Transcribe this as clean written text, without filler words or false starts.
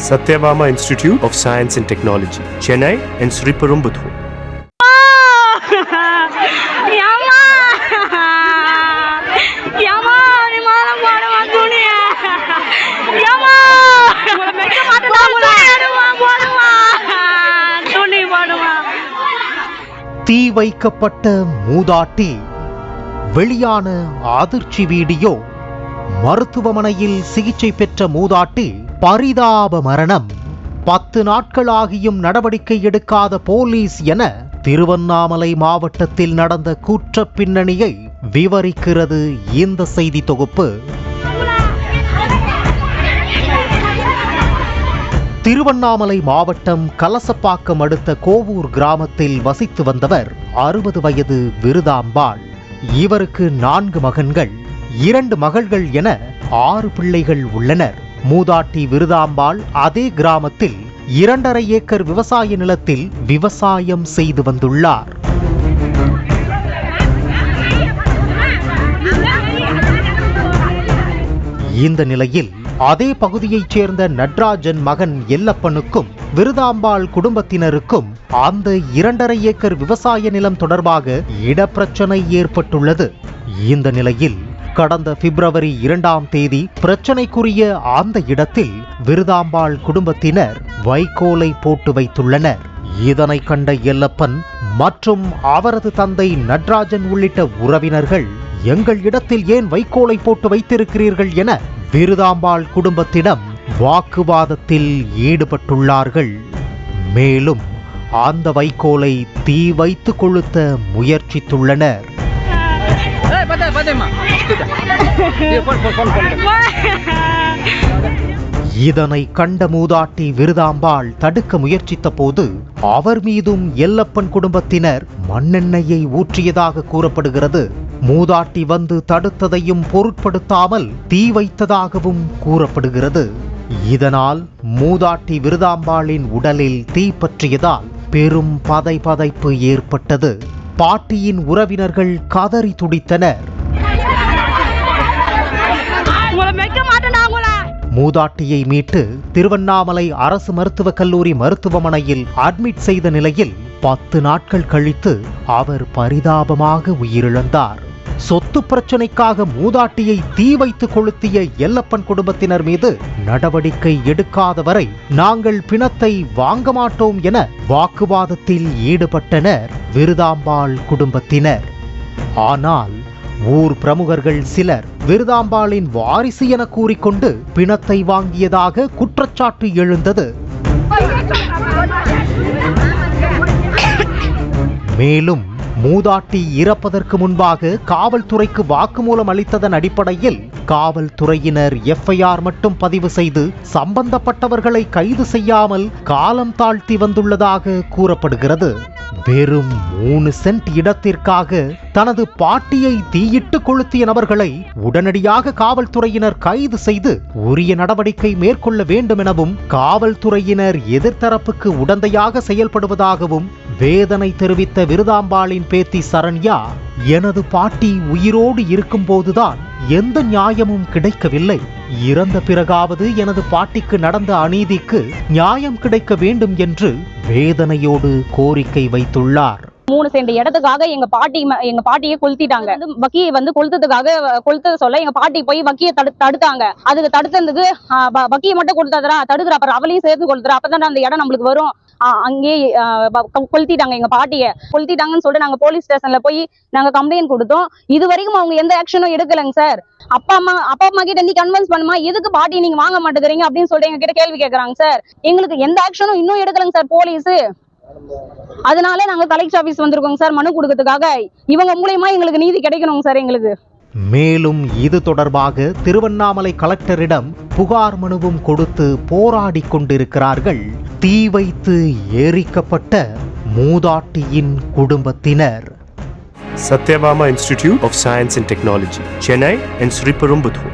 Satyabama Institute of Science and Technology, Chennai and Sriperumbudur. தீ வைக்கப்பட்ட மூதாட்டி, வெளியான அதிர்ச்சி வீடியோ. மருத்துவமனையில் சிகிச்சை பெற்ற மூதாட்டி பரிதாப மரணம். 10 நாட்களாகியும் நடவடிக்கை எடுக்காத போலீஸ் என திருவண்ணாமலை மாவட்டத்தில் நடந்த குற்ற பின்னணியை விவரிக்கிறது இந்த செய்தி தொகுப்பு. திருவண்ணாமலை மாவட்டம் கலசப்பாக்கம் அடுத்த கோவூர் கிராமத்தில் வசித்து வந்தவர் 60 வயது விருதாம்பாள். இவருக்கு 4 மகன்கள், 2 மகள்கள் என 6 பிள்ளைகள் உள்ளனர். மூதாட்டி விருதாம்பாள் அதே கிராமத்தில் 2.5 ஏக்கர் விவசாய நிலத்தில் விவசாயம் செய்து வந்துள்ளார். இந்த நிலையில் அதே பகுதியைச் சேர்ந்த நட்ராஜன் மகன் எல்லப்பனுக்கும் விருதாம்பாள் குடும்பத்தினருக்கும் அந்த 2.5 ஏக்கர் விவசாய நிலம் தொடர்பாக இடப்பிரச்சனை ஏற்பட்டுள்ளது. இந்த நிலையில் கடந்த பிப்ரவரி 2ஆம் தேதி பிரச்சனைக்குரிய அந்த இடத்தில் விருதாம்பாள் குடும்பத்தினர் வைக்கோலை போட்டு வைத்துள்ளனர். இதனை கண்ட எல்லப்பன் மற்றும் அவரது தந்தை நட்ராஜன் உள்ளிட்ட உறவினர்கள், எங்கள் இடத்தில் ஏன் வைக்கோலை போட்டு வைத்திருக்கிறீர்கள் என விருதாம்பாள் குடும்பத்திடம் வாக்குவாதத்தில் ஈடுபட்டுள்ளார்கள். மேலும் அந்த வைக்கோலை தீ வைத்து கொளுத்த முயற்சித்துள்ளனர். இதனை கண்ட மூதாட்டி விருதாம்பாள் தடுக்க முயற்சித்த போது அவர் மீதும் எல்லப்பன் குடும்பத்தினர் மண்ணெண்ணெயை ஊற்றியதாக கூறப்படுகிறது. மூதாட்டி வந்து தடுத்ததையும் பொருட்படுத்தாமல் தீ வைத்ததாகவும் கூறப்படுகிறது. இதனால் மூதாட்டி விருதாம்பாளின் உடலில் தீ பற்றியதால் பெரும் பதைபதைப்பு ஏற்பட்டது. பாட்டியின் உறவினர்கள் கதறி துடித்தனர். மூதாட்டியை மீட்டு திருவண்ணாமலை அரசு மருத்துவக் கல்லூரி மருத்துவமனையில் அட்மிட் செய்த நிலையில் 10 நாட்கள் கழித்து அவர் பரிதாபமாக உயிரிழந்தார். சொத்து பிரச்சனைக்காக மூதாட்டியை தீ வைத்து கொளுத்திய எல்லப்பன் குடும்பத்தினர் மீது நடவடிக்கை எடுக்காத வரை நாங்கள் பிணத்தை வாங்க மாட்டோம் என வாக்குவாதத்தில் ஈடுபட்டனர் விருதாம்பாள் குடும்பத்தினர். ஆனால் ஊர் பிரமுகர்கள் சிலர் விருதாம்பாளின் வாரிசு என கூறிக்கொண்டு பிணத்தை வாங்கியதாக குற்றச்சாட்டு எழுந்தது. மேலும் மூதாட்டி இறப்பதற்கு முன்பாக காவல்துறைக்கு வாக்குமூலம் அளித்ததன் அடிப்படையில் காவல்துறையினர் FIR மட்டும் பதிவு செய்து சம்பந்தப்பட்டவர்களை கைது செய்யாமல் காலம் தாழ்த்தி வந்துள்ளதாக கூறப்படுகிறது. வெறும் 3 சென்ட் இடத்திற்காக தனது பாட்டியை தீயிட்டு கொளுத்திய நபர்களை உடனடியாக காவல்துறையினர் கைது செய்து உரிய நடவடிக்கை மேற்கொள்ள வேண்டும் எனவும் காவல்துறையினர் எதிர்த்தரப்புக்கு உடந்தையாக செயல்படுவதாகவும் வேதனை தெரிவித்த விருதாம்பாளின் பேத்தி சரண்யா, எனது பாட்டி உயிரோடு இருக்கும் போதுதான் எந்த நியாயமும் கிடைக்கவில்லை. இறந்த பிறகாவது எனது பாட்டிக்கு நடந்த அநீதிக்கு நியாயம் கிடைக்க வேண்டும் என்று வேதனையோடு கோரிக்கை வைத்துள்ளார். 3 சென்ட் இடத்துக்காக எங்க பாட்டியை கொளுத்திட்டாங்க. வக்கியை வந்து கொளுத்த சொல்ல எங்க பாட்டி போய் வக்கியை தடுத்தாங்க. அதுக்கு தடுத்ததுக்கு வக்கியை மட்டும் கொடுத்தாதரா தடுக்கிற, அப்புறம் அவளையும் சேர்த்து கொடுத்துறா, அப்பதான் அந்த இடம் நம்மளுக்கு வரும். அங்கேயே கொளுத்திட்டாங்க. எங்க பாட்டியை கொளுத்திட்டாங்கன்னு சொல்லிட்டு நாங்க போலீஸ் ஸ்டேஷன்ல போய் நாங்க கம்ப்ளைண்ட் கொடுத்தோம். இது வரைக்கும் அவங்க எந்த ஆக்ஷனும் எடுக்கலங்க சார். அப்பா அம்மா கிட்ட நீ கன்வின்ஸ் பண்ணுமா, எதுக்கு பாட்டி நீங்க வாங்க மாட்டேங்கிறீங்க அப்படின்னு சொல்லிட்டு எங்க கிட்ட கேள்வி கேட்கறாங்க சார். எங்களுக்கு எந்த ஆக்ஷனும் இன்னும் எடுக்கலங்க சார் போலீஸ். அதனால நாங்க கலெக்டர் ஆபீஸ் வந்திருக்கோங்க சார் மனு கொடுக்கிறதுக்காக. இவங்க மூலமா எங்களுக்கு நீதி கிடைக்கணுங்க சார் எங்களுக்கு. மேலும் இது தொடர்பாக திருவண்ணாமலை கலெக்டரிடம் புகார் மனுவும் கொடுத்து போராடி கொண்டிருக்கிறார்கள் தீ வைத்து எரிக்கப்பட்ட மூதாட்டியின் குடும்பத்தினர். Satyabama Institute of Science and Technology, Chennai and Sriperumbudur.